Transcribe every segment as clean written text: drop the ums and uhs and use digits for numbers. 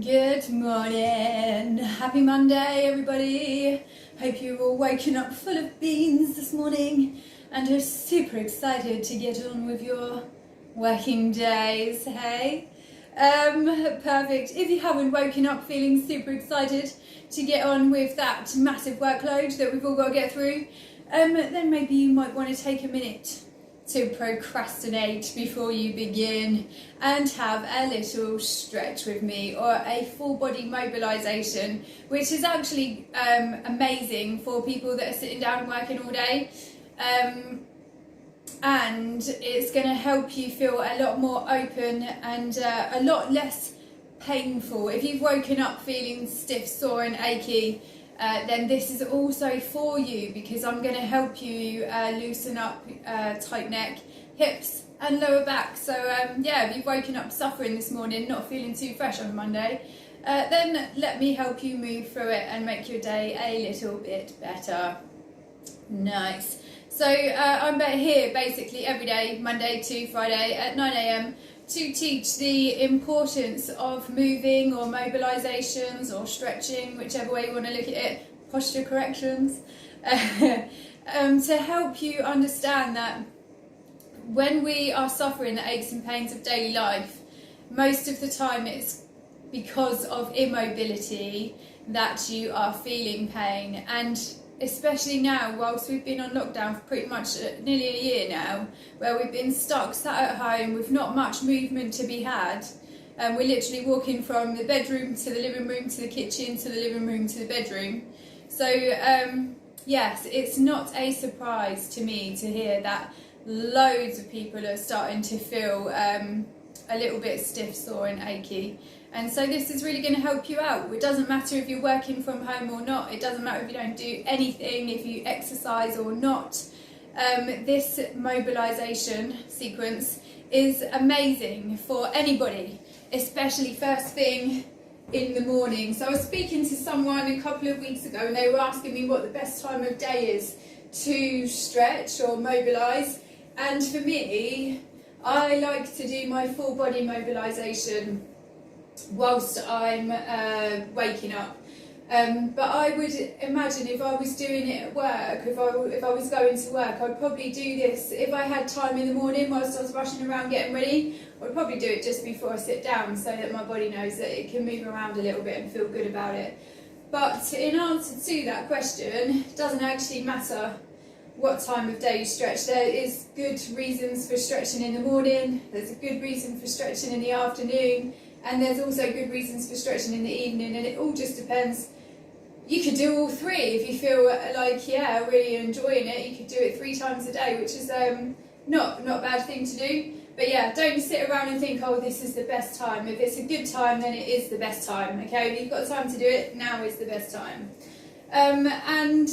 Good morning. Happy Monday, everybody. Hope you're all waking up full of beans this morning and are super excited to get on with your working days, hey? Perfect. If you haven't woken up feeling super excited to get on with that massive workload that we've all got to get through, then maybe you might want to take a minute to procrastinate before you begin and have a little stretch with me, or a full body mobilisation, which is actually amazing for people that are sitting down and working all day, and it's going to help you feel a lot more open and a lot less painful. If you've woken up feeling stiff, sore and achy, then this is also for you, because I'm going to help you loosen up tight neck, hips and lower back. So yeah, if you've woken up suffering this morning, not feeling too fresh on Monday, then let me help you move through it and make your day a little bit better. Nice. So I'm here basically every day, Monday to Friday at 9 AM to teach the importance of moving or mobilisations or stretching, whichever way you want to look at it, posture corrections, to help you understand that when we are suffering the aches and pains of daily life, most of the time it's because of immobility that you are feeling pain. And especially now, whilst we've been on lockdown for pretty much nearly a year now, where we've been stuck, sat at home with not much movement to be had, and we're literally walking from the bedroom to the living room to the kitchen to the living room to the bedroom. So yes, it's not a surprise to me to hear that loads of people are starting to feel a little bit stiff, sore and achy. And so this is really going to help you out. It doesn't matter if you're working from home or not. It doesn't matter if you don't do anything, if you exercise or not. This mobilisation sequence is amazing for anybody, especially first thing in the morning. So I was speaking to someone a couple of weeks ago and they were asking me what the best time of day is to stretch or mobilise. And for me, I like to do my full body mobilisation whilst I'm waking up, but I would imagine if I was doing it at work, if I was going to work, I'd probably do this if I had time in the morning whilst I was rushing around getting ready. I'd probably do it just before I sit down, so that my body knows that it can move around a little bit and feel good about it. But in answer to that question, it doesn't actually matter what time of day you stretch. There is good reasons for stretching in the morning, there's a good reason for stretching in the afternoon, and there's also good reasons for stretching in the evening, and it all just depends. You could do all three if you feel like, yeah, really enjoying it. You could do it 3 times a day, which is not a bad thing to do. But yeah, don't sit around and think, oh, this is the best time. If it's a good time, then it is the best time, okay? If you've got time to do it, now is the best time. And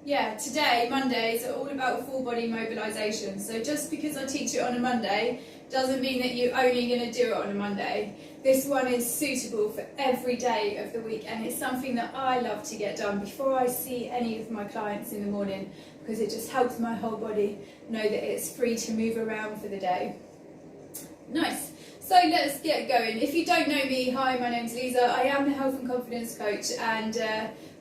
yeah, today, Mondays, are all about full body mobilisation. So just because I teach it on a Monday doesn't mean that you're only going to do it on a Monday. This one is suitable for every day of the week, and it's something that I love to get done before I see any of my clients in the morning, because it just helps my whole body know that it's free to move around for the day. Nice. So let's get going. If you don't know me, hi, my name's Lisa. I am a health and confidence coach, and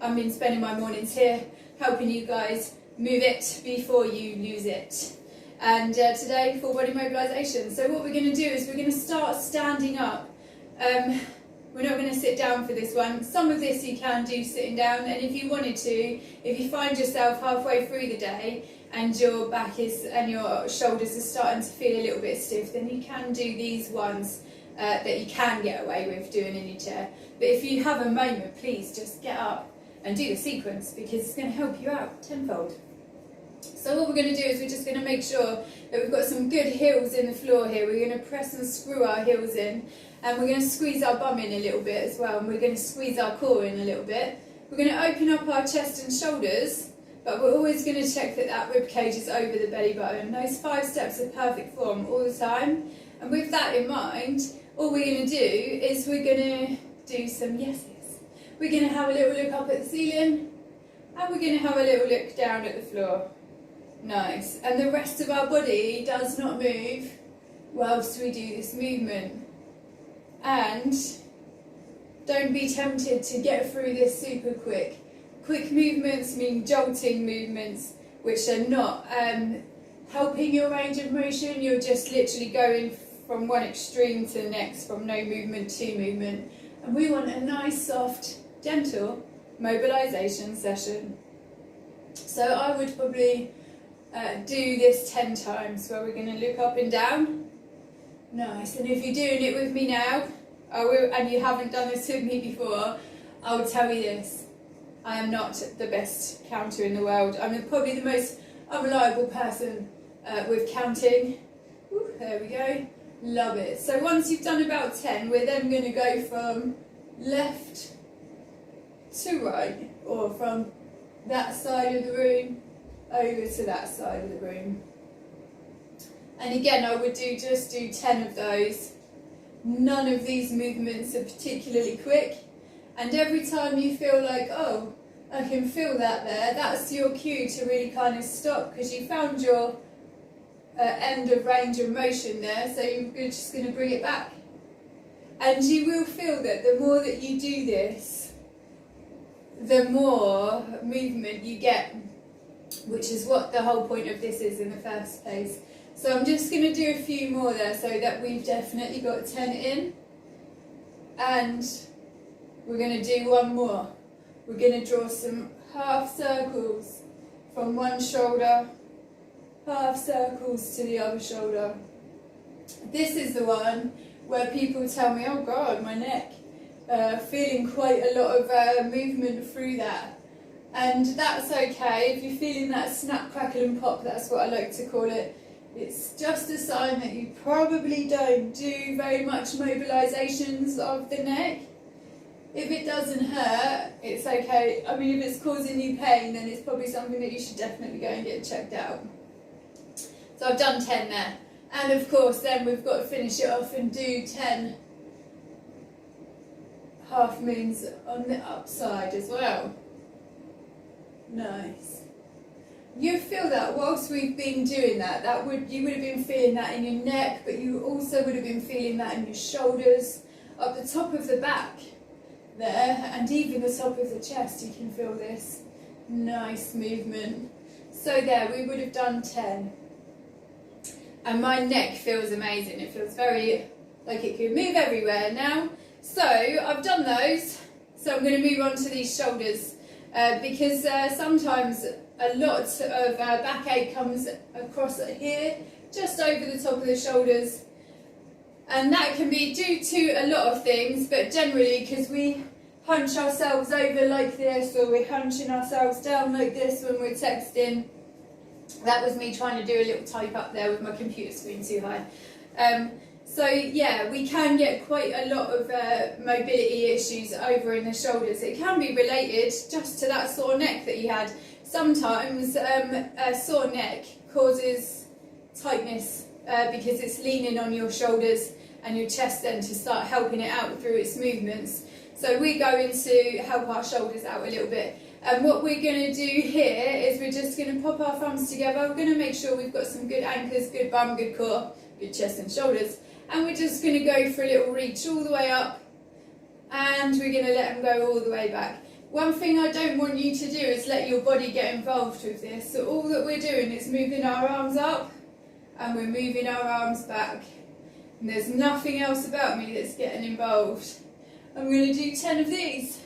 I've been spending my mornings here helping you guys move it before you lose it. And today, full body mobilisation. So what we're going to do is we're going to start standing up. We're not going to sit down for this one. Some of this you can do sitting down, and if you wanted to, if you find yourself halfway through the day and your back is and your shoulders are starting to feel a little bit stiff, then you can do these ones that you can get away with doing in your chair. But if you have a moment, please just get up and do the sequence, because it's going to help you out tenfold. So what we're going to do is we're just going to make sure that we've got some good heels in the floor here. We're going to press and screw our heels in, and we're going to squeeze our bum in a little bit as well, and we're going to squeeze our core in a little bit. We're going to open up our chest and shoulders, but we're always going to check that that rib cage is over the belly button. Those 5 steps of perfect form all the time. And with that in mind, all we're going to do is we're going to do some yeses. We're going to have a little look up at the ceiling, and we're going to have a little look down at the floor. Nice. And the rest of our body does not move whilst we do this movement. And Don't be tempted to get through this super quick. Quick movements mean jolting movements, which are not helping your range of motion. You're just literally going from one extreme to the next, from no movement to movement. And we want a nice, soft, gentle mobilisation session. So I would probably do this 10 times, where we're going to look up and down. Nice. And if you're doing it with me now, and you haven't done this with me before, I will tell you this: I am not the best counter in the world. I'm probably the most unreliable person with counting. Ooh, there we go. Love it. So once you've done about 10, we're then going to go from left to right, or from that side of the room over to that side of the room. And again, I would just do 10 of those. None of these movements are particularly quick, and every time you feel like, oh, I can feel that there, that's your cue to really kind of stop, because you found your end of range of motion there, so you're just going to bring it back. And you will feel that the more that you do this, the more movement you get, which is what the whole point of this is in the first place. So I'm just going to do a few more there, so that we've definitely got 10 in. And we're going to do one more. We're going to draw some half circles from one shoulder, half circles to the other shoulder. This is the one where people tell me, oh God, my neck, feeling quite a lot of movement through that. And that's okay. If you're feeling that snap, crackle and pop, that's what I like to call it. It's just a sign that you probably don't do very much mobilisations of the neck. If it doesn't hurt, it's okay. I mean, if it's causing you pain, then it's probably something that you should definitely go and get checked out. So I've done 10 there. And of course, then we've got to finish it off and do 10 half moons on the upside as well. Nice. You feel that whilst we've been doing that, you would have been feeling that in your neck, but you also would have been feeling that in your shoulders, up the top of the back there, and even the top of the chest. You can feel this nice movement. So there, we would have done 10. And my neck feels amazing. It feels very like it could move everywhere now. So I've done those. So I'm going to move on to these shoulders, because sometimes a lot of backache comes across here, just over the top of the shoulders. And that can be due to a lot of things, but generally because we hunch ourselves over like this, or we're hunching ourselves down like this when we're texting. That was me trying to do a little type up there with my computer screen too high. So yeah, we can get quite a lot of mobility issues over in the shoulders. It can be related just to that sore neck that you had. Sometimes a sore neck causes tightness because it's leaning on your shoulders and your chest then to start helping it out through its movements. So we're going to help our shoulders out a little bit. And what we're going to do here is we're just going to pop our thumbs together. We're going to make sure we've got some good anchors, good bum, good core, good chest and shoulders. And we're just going to go for a little reach all the way up. And we're going to let them go all the way back. One thing I don't want you to do is let your body get involved with this. So all that we're doing is moving our arms up and we're moving our arms back. And there's nothing else about me that's getting involved. I'm going to do 10 of these.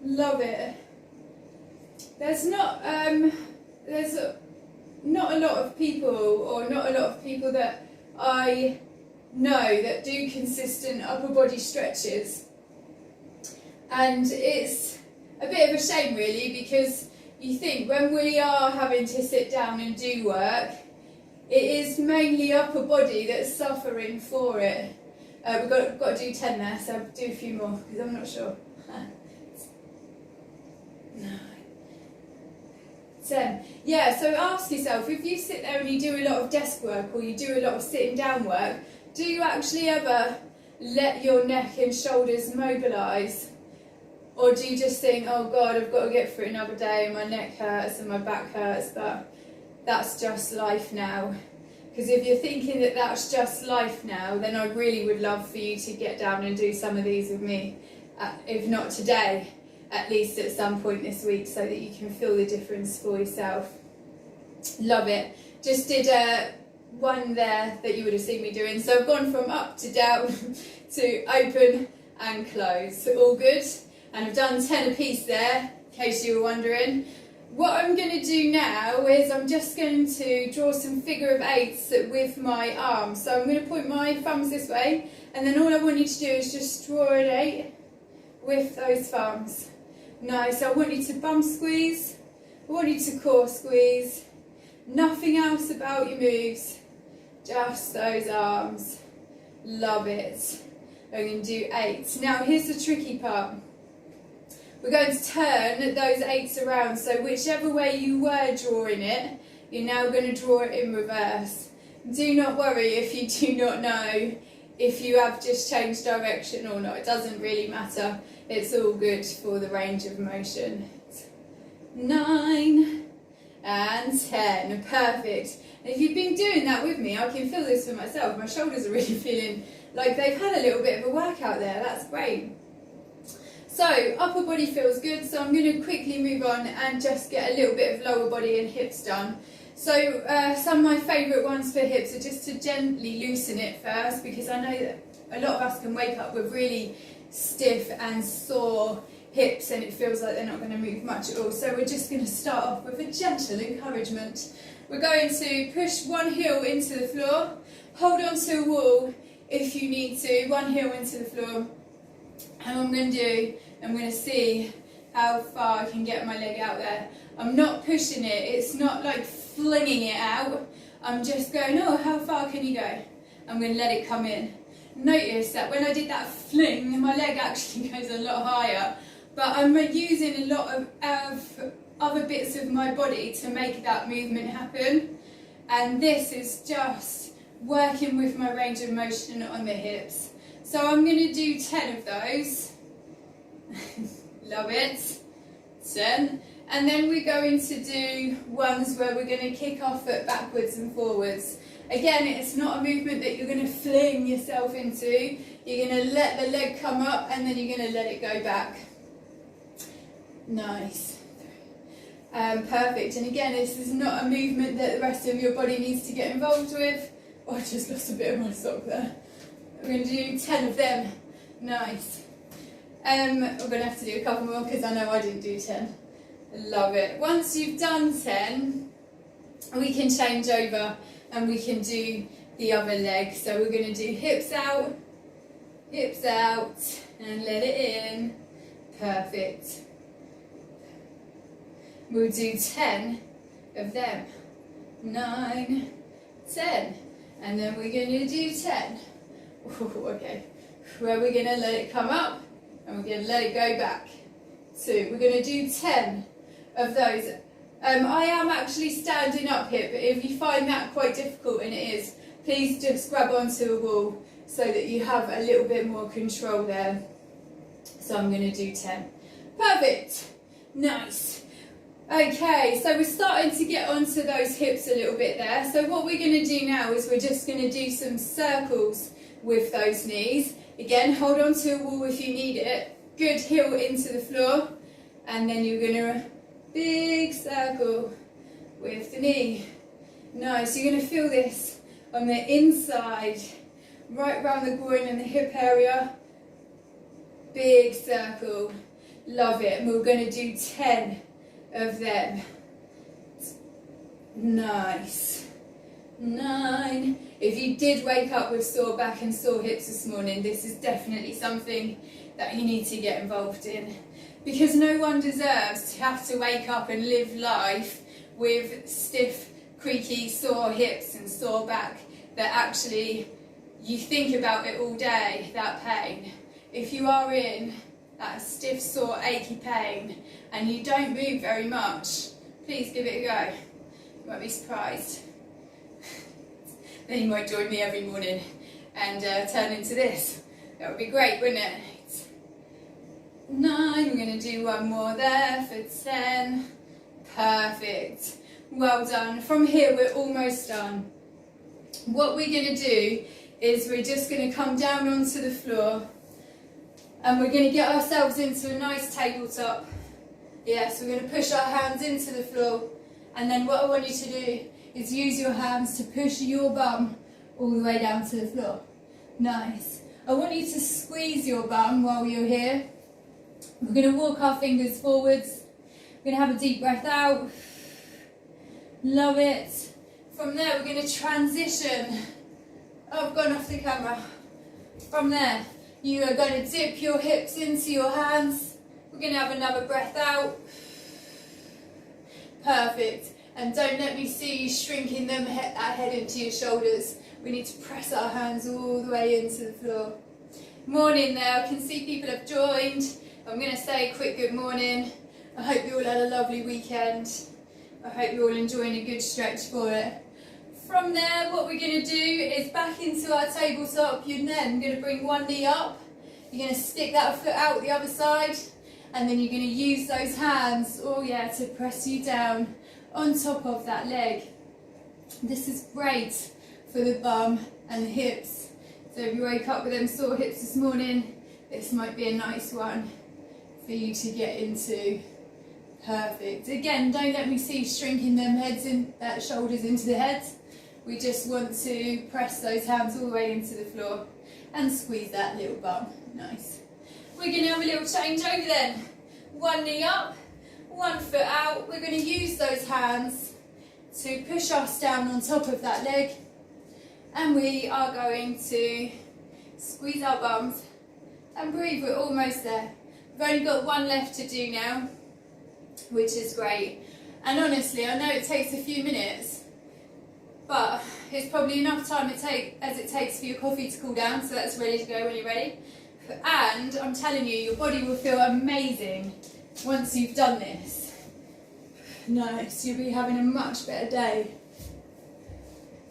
Love it. There's not a lot of people, or not a lot of people that I know that do consistent upper body stretches. And it's a bit of a shame really, because you think when we are having to sit down and do work, it is mainly upper body that's suffering for it. We've got to do 10 there, so I'll do a few more because I'm not sure. 9, 10. Yeah, so ask yourself, if you sit there and you do a lot of desk work or you do a lot of sitting down work, do you actually ever let your neck and shoulders mobilise? Or do you just think, oh God, I've got to get through another day and my neck hurts and my back hurts, but that's just life now? Because if you're thinking that that's just life now, then I really would love for you to get down and do some of these with me. If not today, at least at some point this week, so that you can feel the difference for yourself. Love it. Just did one there that you would have seen me doing. So I've gone from up to down to open and close. All good. And I've done 10 a piece there, in case you were wondering. What I'm going to do now is I'm just going to draw some figure of eights with my arms. So I'm going to point my thumbs this way, and then all I want you to do is just draw an 8 with those thumbs. Nice. I want you to bum squeeze. I want you to core squeeze. Nothing else about your moves. Just those arms. Love it. I'm going to do 8. Now here's the tricky part. We're going to turn those 8s around, so whichever way you were drawing it, you're now going to draw it in reverse. Do not worry if you do not know if you have just changed direction or not. It doesn't really matter. It's all good for the range of motion. 9 and 10. Perfect. And if you've been doing that with me, I can feel this for myself. My shoulders are really feeling like they've had a little bit of a workout there. That's great. So upper body feels good, so I'm going to quickly move on and just get a little bit of lower body and hips done. So some of my favourite ones for hips are just to gently loosen it first, because I know that a lot of us can wake up with really stiff and sore hips and it feels like they're not going to move much at all. So we're just going to start off with a gentle encouragement. We're going to push one heel into the floor, hold on to a wall if you need to, one heel into the floor. And what I'm going to do, I'm going to see how far I can get my leg out there. I'm not pushing it, it's not like flinging it out. I'm just going, oh, how far can you go? I'm going to let it come in. Notice that when I did that fling, my leg actually goes a lot higher. But I'm using a lot of other bits of my body to make that movement happen. And this is just working with my range of motion on the hips. So I'm going to do 10 of those. Love it. 10. And then we're going to do ones where we're going to kick our foot backwards and forwards. Again, it's not a movement that you're going to fling yourself into. You're going to let the leg come up and then you're going to let it go back. Nice. Perfect. And again, this is not a movement that the rest of your body needs to get involved with. Oh, I just lost a bit of my sock there. We're going to do 10 of them. Nice. We're going to have to do a couple more because I know I didn't do 10. Love it. Once you've done 10, we can change over and we can do the other leg. So we're going to do hips out, and let it in. Perfect. We'll do 10 of them. 9, 10. And then we're going to do 10. Ooh, okay. Where we're going to let it come up and we're going to let it go back. 2. We're going to do 10 of those. I am actually standing up here, but if you find that quite difficult, and it is, please just grab onto a wall so that you have a little bit more control there. So I'm going to do 10. Perfect. Nice. Okay, so we're starting to get onto those hips a little bit there. So what we're going to do now is we're just going to do some circles with those knees. Again, hold on to a wall if you need it. Good heel into the floor. And then you're going to big circle with the knee. Nice, you're going to feel this on the inside, right around the groin and the hip area. Big circle. Love it. And we're going to do 10 of them. Nice. 9. If you did wake up with sore back and sore hips this morning, this is definitely something that you need to get involved in, because no one deserves to have to wake up and live life with stiff, creaky, sore hips and sore back that actually you think about it all day, that pain. If you are in that stiff, sore, achy pain and you don't move very much, please give it a go. You won't be surprised. Then you might join me every morning and turn into this. That would be great, wouldn't it? 9, we're going to do one more there for 10. Perfect. Well done. From here we're almost done. What we're going to do is we're just going to come down onto the floor and we're going to get ourselves into a nice tabletop. Yes, we're going to push our hands into the floor, and then what I want you to do is use your hands to push your bum all the way down to the floor. Nice. I want you to squeeze your bum while you're here. We're going to walk our fingers forwards. We're going to have a deep breath out. Love it. From there, we're going to transition. Oh, I've gone off the camera. From there, you are going to dip your hips into your hands. We're going to have another breath out. Perfect. And don't let me see you shrinking that head into your shoulders. We need to press our hands all the way into the floor. Morning there. I can see people have joined. I'm going to say a quick good morning. I hope you all had a lovely weekend. I hope you're all enjoying a good stretch for it. From there, what we're going to do is back into our tabletop. You're then going to bring one knee up. You're going to stick that foot out the other side. And then you're going to use those hands, oh yeah, to press you down on top of that leg. This is great for the bum and the hips. So if you wake up with them sore hips this morning, this might be a nice one for you to get into. Perfect. Again, don't let me see you shrinking them shoulders into the head. We just want to press those hands all the way into the floor and squeeze that little bum. Nice. We're going to have a little change over then. One knee up, one foot out. We're going to use those hands to push us down on top of that leg. And we are going to squeeze our bums and breathe. We're almost there. We've only got one left to do now, which is great. And honestly, I know it takes a few minutes, but it's probably enough time as it takes for your coffee to cool down, so that's ready to go when you're ready. And I'm telling you, your body will feel amazing once you've done this. Nice, you'll be having a much better day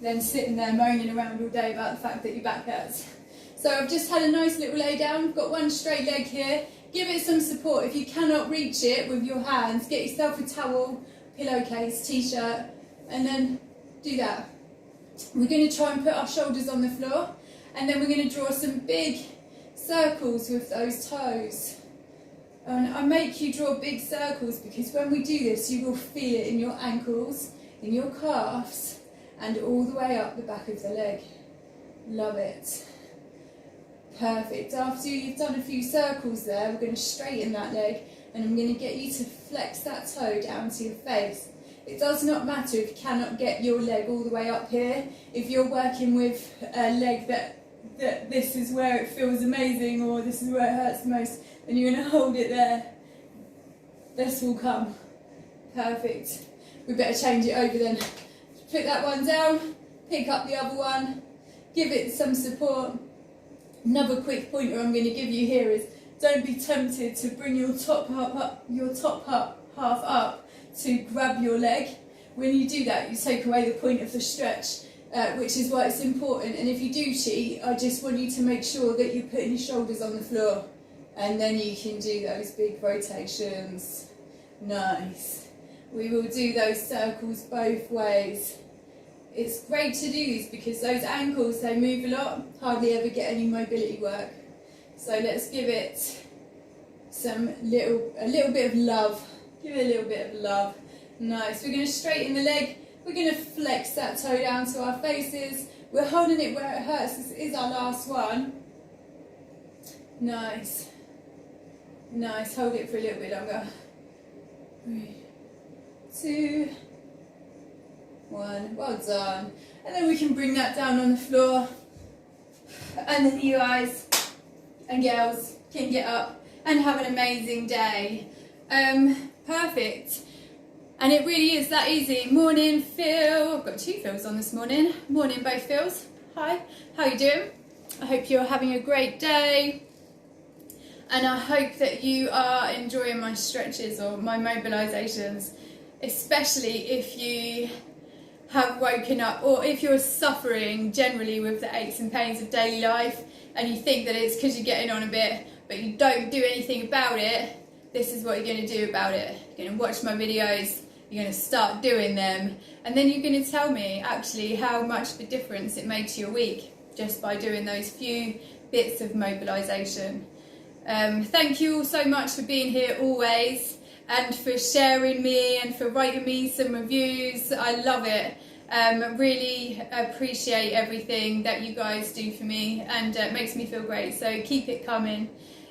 than sitting there moaning around all day about the fact that your back hurts. So I've just had a nice little lay down. I've got one straight leg here. Give it some support. If you cannot reach it with your hands, get yourself a towel, pillowcase, t-shirt, and then do that. We're going to try and put our shoulders on the floor, and then we're going to draw some big circles with those toes. And I make you draw big circles because when we do this, you will feel it in your ankles, in your calves, and all the way up the back of the leg. Love it. Perfect. After you've done a few circles there, we're going to straighten that leg, and I'm going to get you to flex that toe down to your face. It does not matter if you cannot get your leg all the way up here. If you're working with a leg that this is where it feels amazing, or this is where it hurts the most, then you're going to hold it there. This will come. Perfect. We better change it over then. Put that one down, pick up the other one, give it some support. Another quick pointer I'm going to give you here is don't be tempted to bring your top half up to grab your leg. When you do that, you take away the point of the stretch, which is why it's important. And if you do cheat, I just want you to make sure that you're putting your shoulders on the floor, and then you can do those big rotations. Nice. We will do those circles both ways. It's great to do these because those ankles, they move a lot, hardly ever get any mobility work. So let's give it a little bit of love. Give it a little bit of love. Nice. We're going to straighten the leg. We're going to flex that toe down to our faces. We're holding it where it hurts. This is our last one. Nice. Nice. Hold it for a little bit longer. 3, 2, 1. Well done. And then we can bring that down on the floor. And then you guys and girls can get up and have an amazing day. Perfect. And it really is that easy. Morning, Phil. I've got 2 Phils on this morning. Morning, both Phils. Hi. How you doing? I hope you're having a great day. And I hope that you are enjoying my stretches or my mobilisations, especially if you have woken up, or if you're suffering generally with the aches and pains of daily life and you think that it's because you're getting on a bit but you don't do anything about it. This is what you're going to do about it. You're going to watch my videos, You're going to start doing them, and then you're going to tell me actually how much of a difference it made to your week just by doing those few bits of mobilisation. Thank you all so much for being here always, and for sharing me and for writing me some reviews. I love it. Really appreciate everything that you guys do for me, and it makes me feel great, so keep it coming.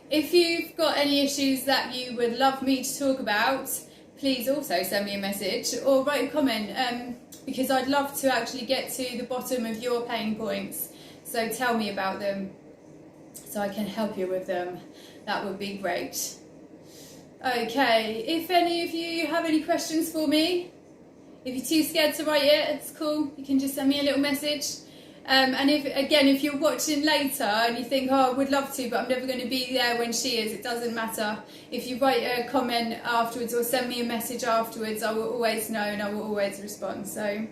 If you've got any issues that you would love me to talk about, please also send me a message or write a comment, because I'd love to actually get to the bottom of your pain points. So tell me about them so I can help you with them. That would be great. Okay, if any of you have any questions for me, if you're too scared to write it, it's cool. You can just send me a little message. And if you're watching later and you think, oh, I would love to, but I'm never going to be there when she is, it doesn't matter. If you write a comment afterwards or send me a message afterwards, I will always know and I will always respond. So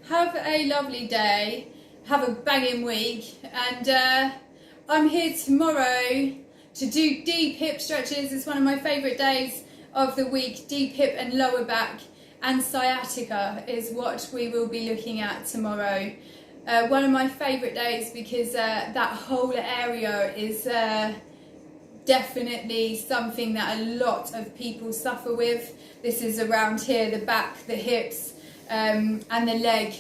have a lovely day, have a banging week, and I'm here tomorrow to do deep hip stretches. It's one of my favourite days of the week. Deep hip and lower back and sciatica is what we will be looking at tomorrow. One of my favourite days because that whole area is definitely something that a lot of people suffer with. This is around here, the back, the hips, and the leg.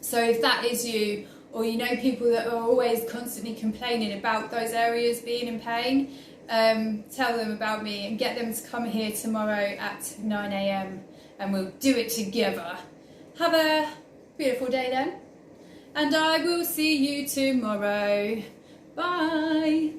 So if that is you, or you know people that are always constantly complaining about those areas being in pain, tell them about me and get them to come here tomorrow at 9 AM and we'll do it together. Have a beautiful day then, and I will see you tomorrow. Bye.